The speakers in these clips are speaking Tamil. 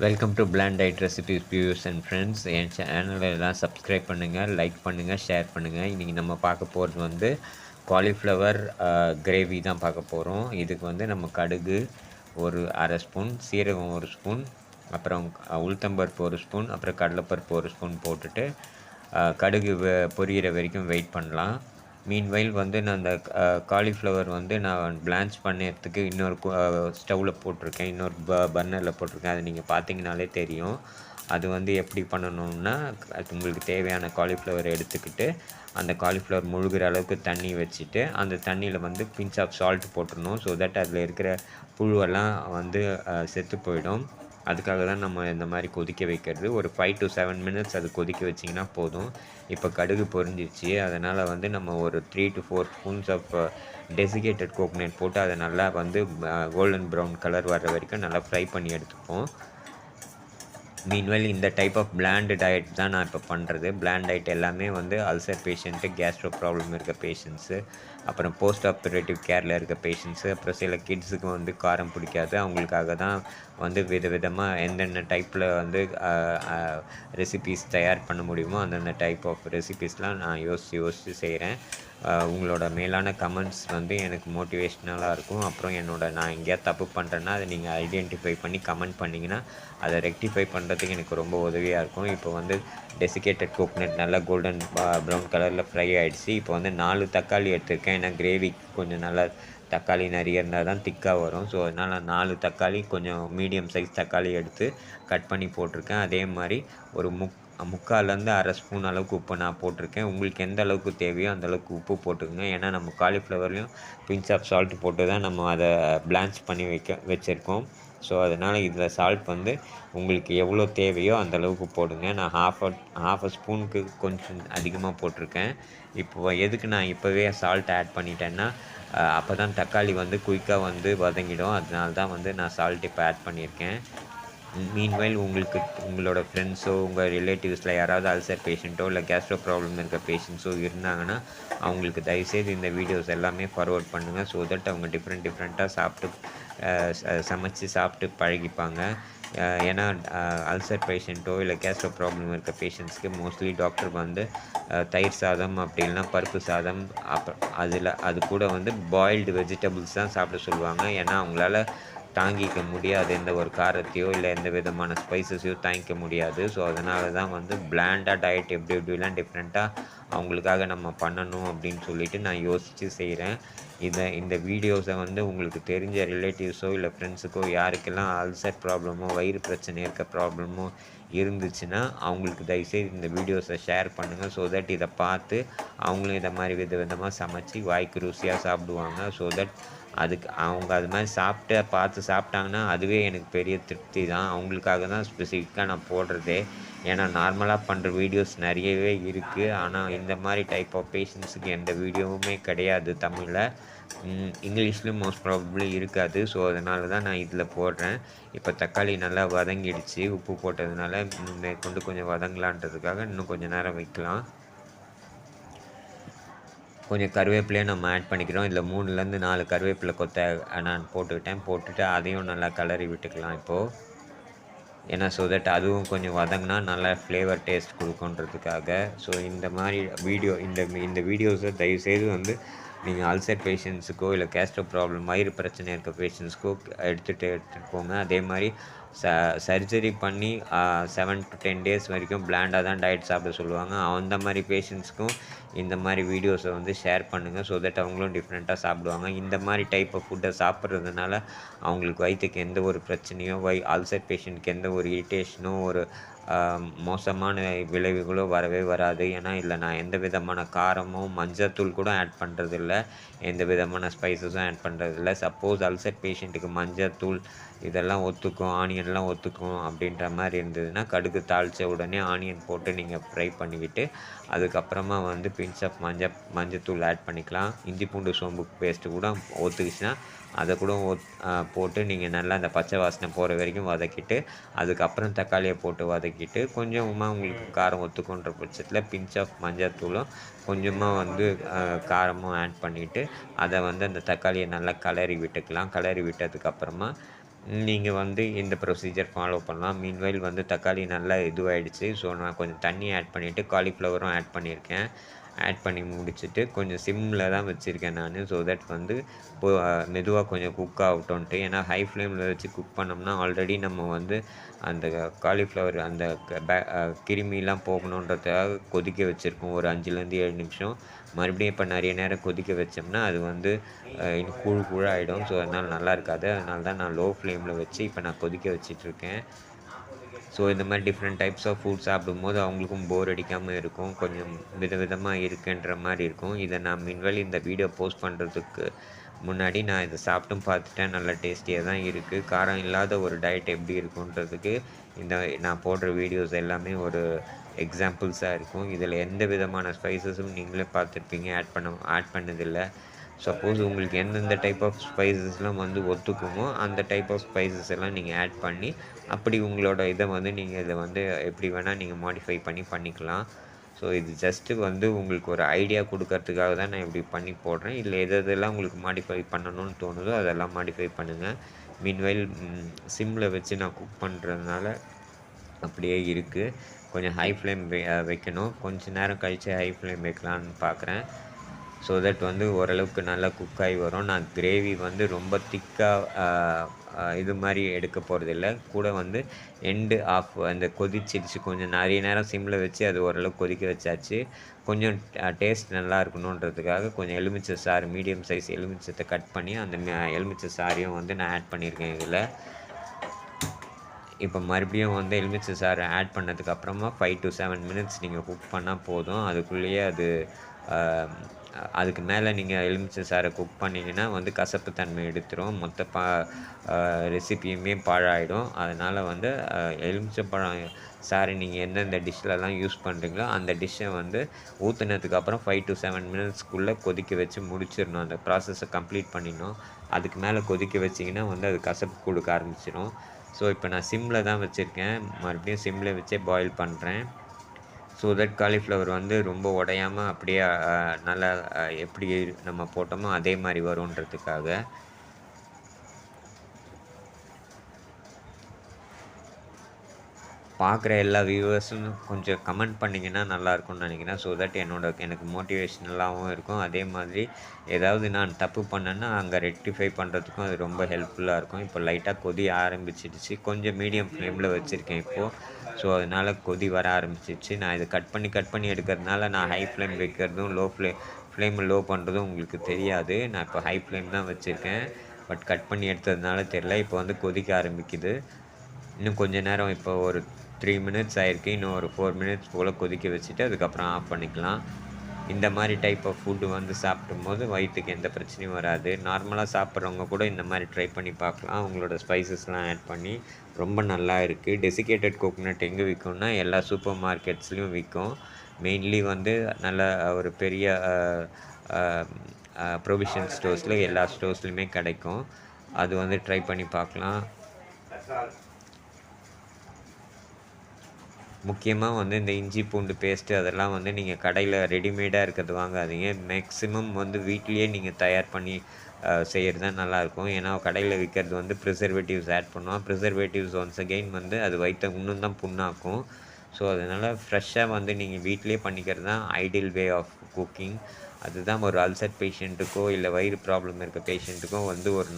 Welcome to plant diet recipes views and friends. என் சேனலை எல்லாம் சப்ஸ்கிரைப் பண்ணுங்கள், லைக் பண்ணுங்கள், ஷேர் பண்ணுங்கள். இன்றைக்கி நம்ம பார்க்க போகிறது வந்து காலிஃப்ளவர் கிரேவி தான் பார்க்க போகிறோம். இதுக்கு வந்து நம்ம கடுகு ஒரு அரை ஸ்பூன், சீரகம் ஒரு ஸ்பூன், அப்புறம் உளுத்தம்பருப்பு ஒரு ஸ்பூன், அப்புறம் கடலைப்பருப்பு ஒரு ஸ்பூன் போட்டுட்டு கடுகு பொரியிற வரைக்கும் வெயிட் பண்ணலாம். மீன்வைல் வந்து நான் அந்த காலிஃப்ளவர் வந்து நான் பிளான்ச் பண்ணுறதுக்கு இன்னொரு ஸ்டவ்வில் போட்டிருக்கேன், இன்னொரு பர்னரில் போட்டிருக்கேன். அது நீங்கள் பார்த்தீங்கனாலே தெரியும். அது வந்து எப்படி பண்ணணும்னா, உங்களுக்கு தேவையான காலிஃப்ளவர் எடுத்துக்கிட்டு அந்த காலிஃப்ளவர் முழுகிற அளவுக்கு தண்ணி வச்சுட்டு அந்த தண்ணியில் வந்து பிஞ்ச் ஆஃப் சால்ட் போட்டுடணும். ஸோ தட் அதில் இருக்கிற புழுவெல்லாம் வந்து செத்து போயிடும். அதுக்காக தான் நம்ம இந்த மாதிரி கொதிக்க வைக்கிறது. ஒரு 5 to 7 மினிட்ஸ் அது கொதிக்க வச்சிங்கன்னா போதும். இப்போ கடுகு பொரிஞ்சிருச்சு. அதனால் வந்து நம்ம ஒரு 3 to 4 spoons of desiccated coconut போட்டு அதை நல்லா வந்து கோல்டன் ப்ரௌன் கலர் வர்ற வரைக்கும் நல்லா ஃப்ரை பண்ணி எடுத்துப்போம். மீன்வெல் இந்த டைப் ஆஃப் பிளாண்ட் டயட் தான் நான் இப்போ பண்ணுறது. பிளாண்ட் டயட் எல்லாமே வந்து அல்சர் பேஷண்ட்டு, கேஸ்ட்ரோ ப்ராப்ளம் இருக்க பேஷண்ட்ஸு, அப்புறம் போஸ்ட் ஆப்ரேட்டிவ் கேரில் இருக்க பேஷண்ட்ஸு, அப்புறம் சில கிட்ஸுக்கு வந்து காரம் பிடிக்காது. அவங்களுக்காக தான் வந்து விதவிதமாக எந்தெந்த டைப்பில் வந்து ரெசிபீஸ் தயார் பண்ண முடியுமோ அந்தந்த டைப் ஆஃப் ரெசிபீஸ்லாம் நான் யோசித்து செய்கிறேன். உங்களோட மேலான கமெண்ட்ஸ் வந்து எனக்கு மோட்டிவேஷ்னலாக இருக்கும். அப்புறம் நான் எங்கேயாவது தப்பு பண்ணுறேன்னா அதை நீங்கள் ஐடென்டிஃபை பண்ணி கமெண்ட் பண்ணிங்கன்னா அதை ரெக்டிஃபை பண்ணுறதுக்கு எனக்கு ரொம்ப உதவியாக இருக்கும். இப்போ வந்து டெசிகேட்டட் கோகனட் நல்லா கோல்டன் ப்ரௌன் கலரில் ஃப்ரை ஆகிடுச்சு. இப்போ வந்து 4 தக்காளி எடுத்திருக்கேன். ஏன்னா கிரேவிக்கு கொஞ்சம் நல்லா தக்காளி நிறைய இருந்தால் தான் திக்காக வரும். ஸோ அதனால் 4 தக்காளி, கொஞ்சம் மீடியம் சைஸ் தக்காளி எடுத்து கட் பண்ணி போட்டிருக்கேன். அதே மாதிரி ஒரு முக்கால்லேருந்து அரை ஸ்பூன் அளவுக்கு உப்பு நான் போட்டிருக்கேன். உங்களுக்கு எந்த அளவுக்கு தேவையோ அந்தளவுக்கு உப்பு போட்டுக்கோங்க. ஏன்னா நம்ம காலிஃப்ளவர்லேயும் பிஞ்ச் ஆஃப் சால்ட் போட்டு தான் நம்ம அதை பிளான்ச் பண்ணி வச்சுருக்கோம். ஸோ அதனால் இதில் சால்ட் வந்து உங்களுக்கு எவ்வளோ தேவையோ அந்தளவுக்கு போடுங்க. நான் ஹாஃப் அ ஸ்பூனுக்கு கொஞ்சம் அதிகமாக போட்டிருக்கேன். இப்போ எதுக்கு நான் இப்போவே சால்ட் ஆட் பண்ணிட்டேன்னா, அப்போ தான் தக்காளி வந்து குயிக்காக வந்து வதங்கிடும். அதனால தான் வந்து நான் சால்ட் இப்போ ஆட் பண்ணியிருக்கேன். மீன்வைல் உங்களோட ஃப்ரெண்ட்ஸோ உங்கள் ரிலேட்டிவ்ஸில் யாராவது அல்சர் பேஷண்ட்டோ இல்லை கேஸ்ட்ரோ ப்ராப்ளம் இருக்க பேஷண்ட்ஸோ இருந்தாங்கன்னா அவங்களுக்கு தயவுசெய்து இந்த வீடியோஸ் எல்லாமே ஃபார்வர்ட் பண்ணுங்கள். ஸோ தட் அவங்க டிஃப்ரெண்ட்டாக சமைச்சு சாப்பிட்டு பழகிப்பாங்க. ஏன்னா அல்சர் பேஷண்ட்டோ இல்லை கேஸ்ட்ரோ ப்ராப்ளம் இருக்க பேஷண்ட்ஸ்க்கு மோஸ்ட்லி டாக்டர் வந்து தயிர் சாதம் அப்படி இல்லைனா பருப்பு சாதம், அப்புறம் அது கூட வந்து பாயில்டு வெஜிடபிள்ஸ் தான் சாப்பிட சொல்லுவாங்க. ஏன்னா அவங்களால தாங்கிக்க முடியாது, எந்த ஒரு காரத்தையோ இல்லை எந்த விதமான ஸ்பைசஸையோ தாங்கிக்க முடியாது. ஸோ அதனால தான் வந்து பிளாண்டாக டயட் எப்படிலாம் டிஃப்ரெண்ட்டாக அவங்களுக்காக நம்ம பண்ணணும் அப்படின்னு சொல்லிட்டு நான் யோசித்து செய்கிறேன். இந்த வீடியோஸை வந்து உங்களுக்கு தெரிஞ்ச ரிலேட்டிவ்ஸோ இல்லை ஃப்ரெண்ட்ஸுக்கோ யாருக்கெல்லாம் அல்சர் ப்ராப்ளமோ வயிறு பிரச்சனை இருக்க ப்ராப்ளமோ இருந்துச்சுன்னா அவங்களுக்கு தயவுசெய்து இந்த வீடியோஸை ஷேர் பண்ணுங்கள். ஸோ தட் இதை பார்த்து அவங்களும் இதை மாதிரி விதமாக சமைச்சு வாய்க்கு ருசியாக சாப்பிடுவாங்க. ஸோ தட் அவங்க அது மாதிரி பார்த்து சாப்பிட்டாங்கன்னா அதுவே எனக்கு பெரிய திருப்தி தான். அவங்களுக்காக தான் ஸ்பெசிஃபிக்காக நான் போடுறதே. ஏன்னா நார்மலாக பண்ணுற வீடியோஸ் நிறையவே இருக்குது. ஆனால் இந்த மாதிரி டைப் ஆஃப் பேஷண்ட்ஸுக்கு எந்த வீடியோவுமே கிடையாது தமிழில். இங்கிலீஷ்லேயும் மோஸ்ட் ப்ராபப்ளி இருக்காது. ஸோ அதனால தான் நான் இதில் போடுறேன். இப்போ தக்காளி நல்லா வதங்கிடுச்சு. உப்பு போட்டதுனால மேற்கொண்டு கொஞ்சம் வதங்கலான்றதுக்காக இன்னும் கொஞ்சம் நேரம் வைக்கலாம். கொஞ்சம் கருவேப்பிலையும் நம்ம ஆட் பண்ணிக்கிறோம். இதில் 3லேருந்து 4 கருவேப்பிலை கொத்த நான் போட்டுட்டு அதையும் நல்லா கிளறி விட்டுக்கலாம் இப்போது. ஏன்னா ஸோ தட் அதுவும் கொஞ்சம் வதங்கினா நல்லா ஃப்ளேவர் டேஸ்ட் கொடுக்குன்றதுக்காக. ஸோ இந்த மாதிரி இந்த வீடியோஸை தயவுசெய்து வந்து நீங்கள் அல்சர் பேஷண்ட்ஸுக்கோ இல்லை கேஸ்ட்ரோ ப்ராப்ளம் வயிறு பிரச்சனை இருக்க பேஷண்ட்ஸ்க்கோ எடுத்துகிட்டு போங்க. அதே மாதிரி சர்ஜரி பண்ணி 7 to 10 டேஸ் வரைக்கும் பிளாண்டாக தான் டயட் சாப்பிட சொல்லுவாங்க. அந்த மாதிரி பேஷண்ட்ஸ்க்கும் இந்த மாதிரி வீடியோஸை வந்து ஷேர் பண்ணுங்கள். ஸோ தட் அவங்களும் டிஃப்ரெண்ட்டாக சாப்பிடுவாங்க. இந்த மாதிரி டைப் ஆஃப் ஃபுட்டை சாப்பிட்றதுனால அவங்களுக்கு வயிற்றுக்கு எந்த ஒரு பிரச்சனையோ அல்சர் பேஷண்ட்க்கு எந்த ஒரு இரிட்டேஷனோ ஒரு மோசமான விளைவுகளோ வரவே வராது. ஏன்னா இதில் நான் எந்த விதமான காரமும் மஞ்சத்தூள் கூட ஆட் பண்ணுறதில்ல, எந்த விதமான ஸ்பைசஸும் ஆட் பண்ணுறதில்ல. சப்போஸ் அல்சர் பேஷண்ட்டுக்கு மஞ்சத்தூள் இதெல்லாம் ஒத்துக்கும், ஆனியன்லாம் ஒத்துக்கும் அப்படின்ற மாதிரி இருந்ததுன்னா கடுகு தாளித்த உடனே ஆனியன் போட்டு நீங்கள் ஃப்ரை பண்ணிவிட்டு அதுக்கப்புறமா வந்து பிஞ்ச் ஆஃப் மஞ்சத்தூள் ஆட் பண்ணிக்கலாம். இஞ்சி பூண்டு சோம்பு பேஸ்ட்டு கூட ஒத்துக்குச்சுன்னா அதை கூட போட்டு நீங்கள் நல்லா அந்த பச்சை வாசனை போகிற வரைக்கும் வதக்கிட்டு அதுக்கப்புறம் தக்காளியை போட்டு வதக்கிட்டு கொஞ்சமாக உங்களுக்கு காரம் ஒத்துக்குன்ற பட்சத்தில் பிஞ்ச் ஆஃப் மஞ்சத்தூளும் கொஞ்சமாக வந்து காரமும் ஆட் பண்ணிவிட்டு அதை வந்து அந்த தக்காளியை நல்லா கிளறி விட்டுக்கலாம். கிளறி விட்டதுக்கப்புறமா நீங்கள் வந்து இந்த ப்ரொசீஜர் ஃபாலோ பண்ணலாம். மீன்வைல் வந்து தக்காளி நல்லா இதுவாயிடுச்சு. ஸோ நான் கொஞ்சம் தண்ணி ஆட் பண்ணிவிட்டு காலிஃப்ளவரும் ஆட் பண்ணியிருக்கேன். ஆட் பண்ணி முடிச்சுட்டு கொஞ்சம் சிம்மில் தான் வச்சுருக்கேன் நான். ஸோ தட் வந்து இப்போ மெதுவாக கொஞ்சம் குக் ஆகட்டும்ன்ட்டு. ஏன்னா ஹை ஃப்ளேமில் வச்சு குக் பண்ணோம்னா ஆல்ரெடி நம்ம வந்து அந்த காலிஃப்ளவர் அந்த கிருமிலாம் போகணுன்றதுக்காக கொதிக்க வச்சுருக்கோம் ஒரு 5லேருந்து 7 நிமிஷம். மறுபடியும் இப்போ நிறைய நேரம் கொதிக்க வச்சோம்னா அது வந்து இன்னும் கூழ் கூழாயிடும். ஸோ அதனால் நல்லா இருக்காது. அதனால தான் நான் லோ ஃப்ளேமில் வச்சு இப்போ நான் கொதிக்க வச்சுட்ருக்கேன். ஸோ இந்த மாதிரி டிஃப்ரெண்ட் டைப்ஸ் ஆஃப் ஃபுட் சாப்பிடும்போது அவங்களுக்கும் போர் அடிக்காமல் இருக்கும். கொஞ்சம் விதவிதமாக இருக்குன்ற மாரி இருக்கும். இதை நான் மீன்வேல் இந்த வீடியோ போஸ்ட் பண்ணுறதுக்கு முன்னாடி நான் இதை சாப்பிட்டும் பார்த்துட்டேன். நல்லா டேஸ்டியாக தான் இருக்குது. காரம் இல்லாத ஒரு டயட் எப்படி இருக்குன்றதுக்கு இந்த நான் போடுற வீடியோஸ் எல்லாமே ஒரு எக்ஸாம்பிள்ஸாக இருக்கும். இதில் எந்த விதமான ஸ்பைசஸும் நீங்களே பார்த்துருப்பீங்க. ஆட் பண்ணதில்ல. சப்போஸ் உங்களுக்கு எந்தெந்த டைப் ஆஃப் ஸ்பைசஸ்லாம் வந்து ஒத்துக்குமோ அந்த டைப் ஆஃப் ஸ்பைசஸ் எல்லாம் நீங்கள் ஆட் பண்ணி அப்படி உங்களோட இதை வந்து நீங்கள் இதை வந்து எப்படி வேணால் நீங்கள் மாடிஃபை பண்ணி பண்ணிக்கலாம். ஸோ இது ஜஸ்ட்டு வந்து உங்களுக்கு ஒரு ஐடியா கொடுக்கறதுக்காக தான் நான் இப்படி பண்ணி போடுறேன். இதில் எதெல்லாம் உங்களுக்கு மாடிஃபை பண்ணணும்னு தோணுதோ அதெல்லாம் மாடிஃபை பண்ணுங்கள். மீன்வைல் சிம்மில் வச்சு நான் குக் பண்ணுறதுனால அப்படியே இருக்குது. கொஞ்சம் ஹை ஃப்ளேம் வைக்கணும். கொஞ்சம் நேரம் கழித்து ஹை ஃப்ளேம் வைக்கலான்னு பார்க்குறேன். ஸோ தட் வந்து ஓரளவுக்கு நல்லா குக் ஆகி வரும். நான் கிரேவி வந்து ரொம்ப திக்காக இது மாதிரி எடுக்க போகிறதில்ல. கூட வந்து எண்டு ஆஃப் அந்த கொதிச்சிடுச்சு. கொஞ்சம் நிறைய நேரம் சிம்மில் வச்சு அது ஓரளவுக்கு கொதிக்க வச்சாச்சு. கொஞ்சம் டேஸ்ட் நல்லா இருக்கணுன்றதுக்காக கொஞ்சம் எலுமிச்சை சாறு மீடியம் சைஸ் எலுமிச்சத்தை கட் பண்ணி அந்த எலுமிச்சை சாறையும் வந்து நான் ஆட் பண்ணியிருக்கேன் இதில். இப்போ மறுபடியும் வந்து எலுமிச்சை சாறு ஆட் பண்ணதுக்கப்புறமா 5 to 7 மினிட்ஸ் நீங்கள் குக் பண்ணால் போதும். அதுக்குள்ளேயே அது அதுக்கு மேலே நீங்கள் எலுமிச்சை சாறை குக் பண்ணிங்கன்னா வந்து கசப்பு தன்மை எடுத்துரும். மொத்த ரெசிபியுமே பாழாயிடும். அதனால் வந்து எலுமிச்சைப்பழம் சாறு நீங்கள் எந்தெந்த டிஷ்லலாம் யூஸ் பண்ணுறீங்களோ அந்த டிஷ்ஷை வந்து ஊற்றுனதுக்கப்புறம் 5 to 7 மினிட்ஸ்க்குள்ளே கொதிக்க வச்சு முடிச்சிடணும். அந்த ப்ராசஸை கம்ப்ளீட் பண்ணிடணும். அதுக்கு மேலே கொதிக்க வச்சிங்கன்னா வந்து அது கசப்பு கொடுக்க ஆரம்பிச்சிடும். ஸோ இப்போ நான் சிம்மில் தான் வச்சுருக்கேன். மறுபடியும் சிம்மில் வச்சே பாயில் பண்ணுறேன். ஸோ தட் காலிஃப்ளவர் வந்து ரொம்ப உடையாமல் அப்படியே நல்லா எப்படி நம்ம போட்டோமோ அதே மாதிரி வருன்றதுக்காக. பார்க்குற எல்லா வியூவர்ஸும் கொஞ்சம் கமெண்ட் பண்ணிங்கன்னா நல்லாயிருக்கும்னு நினைக்கிறேன். ஸோ தட் எனக்கு மோட்டிவேஷ்னலாகவும் இருக்கும். அதே மாதிரி ஏதாவது நான் தப்பு பண்ணேன்னா அங்கே ரெக்டிஃபை பண்ணுறதுக்கும் அது ரொம்ப ஹெல்ப்ஃபுல்லாக இருக்கும். இப்போ லைட்டாக கொதி ஆரம்பிச்சிடுச்சு. கொஞ்சம் மீடியம் ஃப்ளேமில் வச்சுருக்கேன் இப்போது. ஸோ அதனால் கொதி வர ஆரம்பிச்சிடுச்சு. நான் இதை கட் பண்ணி எடுக்கிறதுனால நான் ஹை ஃப்ளேம் வைக்கிறதும் ஃப்ளேமை லோ பண்ணுறதும் உங்களுக்கு தெரியாது. நான் இப்போ ஹை ஃப்ளேம் தான் வச்சுருக்கேன். பட் கட் பண்ணி எடுத்ததுனால தெரில. இப்போ வந்து கொதிக்க ஆரம்பிக்குது. இன்னும் கொஞ்சம் நேரம் இப்போ ஒரு 3 மினிட்ஸ் ஆயிருக்கு. இன்னும் ஒரு 4 மினிட்ஸ் போல் கொதிக்க வச்சுட்டு அதுக்கப்புறம் ஆஃப் பண்ணிக்கலாம். இந்த மாதிரி டைப் ஆஃப் ஃபுட்டு வந்து சாப்பிடும்போது வயிற்றுக்கு எந்த பிரச்சனையும் வராது. நார்மலாக சாப்பிட்றவங்க கூட இந்த மாதிரி ட்ரை பண்ணி பார்க்கலாம். அவங்களோட ஸ்பைசஸ்லாம் ஆட் பண்ணி ரொம்ப நல்லா இருக்குது. டெசிகேட்டட் கோகோனட் எங்கே விற்கும்னா எல்லா சூப்பர் மார்க்கெட்ஸ்லேயும் விற்கும். மெயின்லி வந்து நல்ல ஒரு பெரிய ப்ரொவிஷன் ஸ்டோர்ஸில் எல்லா ஸ்டோர்ஸ்லையுமே கிடைக்கும். அது வந்து ட்ரை பண்ணி பார்க்கலாம். முக்கியமாக வந்து இந்த இஞ்சி பூண்டு பேஸ்ட்டு அதெல்லாம் வந்து நீங்கள் கடையில் ரெடிமேடாக இருக்கிறது வாங்காதீங்க. மேக்ஸிமம் வந்து வீட்லேயே நீங்கள் தயார் பண்ணி செய்கிறது தான் நல்லாயிருக்கும். ஏன்னா கடையில் விற்கிறது வந்து ப்ரிசர்வேட்டிவ்ஸ் ஆட் பண்ணுவோம். ப்ரிசர்வேட்டிவ்ஸ் ஒன்ஸ் அகெயின் வந்து அது வயிற்றை இன்னும் தான் புண்ணாக்கும். ஸோ அதனால் ஃப்ரெஷ்ஷாக வந்து நீங்கள் வீட்டிலே பண்ணிக்கிறது தான் ஐடியல் வே ஆஃப் குக்கிங். அதுதான் ஒரு அல்சர் பேஷண்ட்டுக்கோ இல்லை வயிறு ப்ராப்ளம் இருக்க பேஷண்ட்டுக்கோ வந்து ஒரு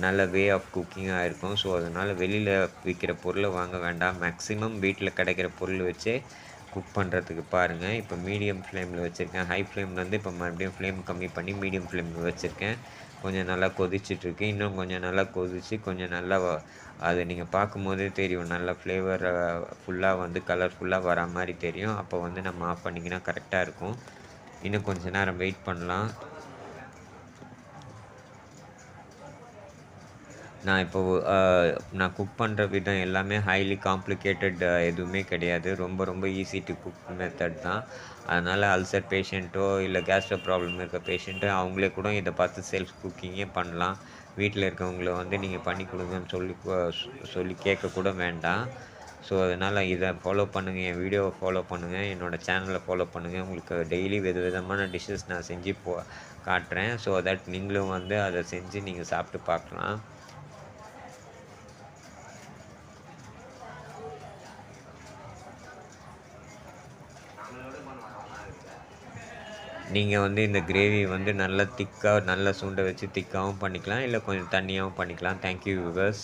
நல்ல வே ஆஃப் குக்கிங்காக இருக்கும். ஸோ அதனால் வெளியில் விற்கிற பொருளை வாங்க வேண்டாம். மேக்ஸிமம் வீட்டில் கிடைக்கிற பொருள் வச்சே குக் பண்ணுறதுக்கு பாருங்கள். இப்போ மீடியம் ஃப்ளேமில் வச்சுருக்கேன். ஹை ஃப்ளேம்லேருந்து இப்போ மறுபடியும் ஃப்ளேம் கம்மி பண்ணி மீடியம் ஃப்ளேமில் வச்சுருக்கேன். கொஞ்சம் நல்லா கொதிச்சிட்ருக்கு. இன்னும் கொஞ்சம் நல்லா கொதித்து கொஞ்சம் நல்லா அது நீங்கள் பார்க்கும்போதே தெரியும். நல்லா ஃப்ளேவர் ஃபுல்லாக வந்து கலர்ஃபுல்லாக வரா மாதிரி தெரியும். அப்போ வந்து நம்ம ஆஃப் பண்ணிங்கன்னா கரெக்டாக இருக்கும். இன்னும் கொஞ்சம் நேரம் வெயிட் பண்ணலாம். நான் குக் பண்ணுற விதம் எல்லாமே ஹைலி காம்ப்ளிகேட்டட் எதுவுமே கிடையாது. ரொம்ப ஈஸி டு குக் மெத்தட் தான். அதனால் அல்சர் பேஷண்ட்டோ இல்லை கேஸ்ட்ரோ ப்ராப்ளம் இருக்க பேஷண்ட்டோ அவங்களே கூட இதை பார்த்து செல்ஃப் குக்கிங்கே பண்ணலாம். வீட்டில் இருக்கவங்கள வந்து நீங்கள் பண்ணி கொடுங்கன்னு சொல்லி கேட்கக்கூட வேண்டாம். ஸோ அதனால் இதை ஃபாலோ பண்ணுங்கள். என் வீடியோவை ஃபாலோ பண்ணுங்கள். என்னோடய சேனலை ஃபாலோ பண்ணுங்கள். உங்களுக்கு டெய்லி விதமான டிஷ்ஷஸ் நான் செஞ்சு காட்டுறேன். ஸோ தட் நீங்களும் வந்து அதை செஞ்சு நீங்கள் சாப்பிட்டு பார்க்கலாம். நீங்கள் வந்து இந்த கிரேவி வந்து நல்லா திக்காக நல்லா சுண்ட வச்சு திக்காகவும் பண்ணிக்கலாம், இல்லை கொஞ்சம் தண்ணியாகவும் பண்ணிக்கலாம். Thank you viewers.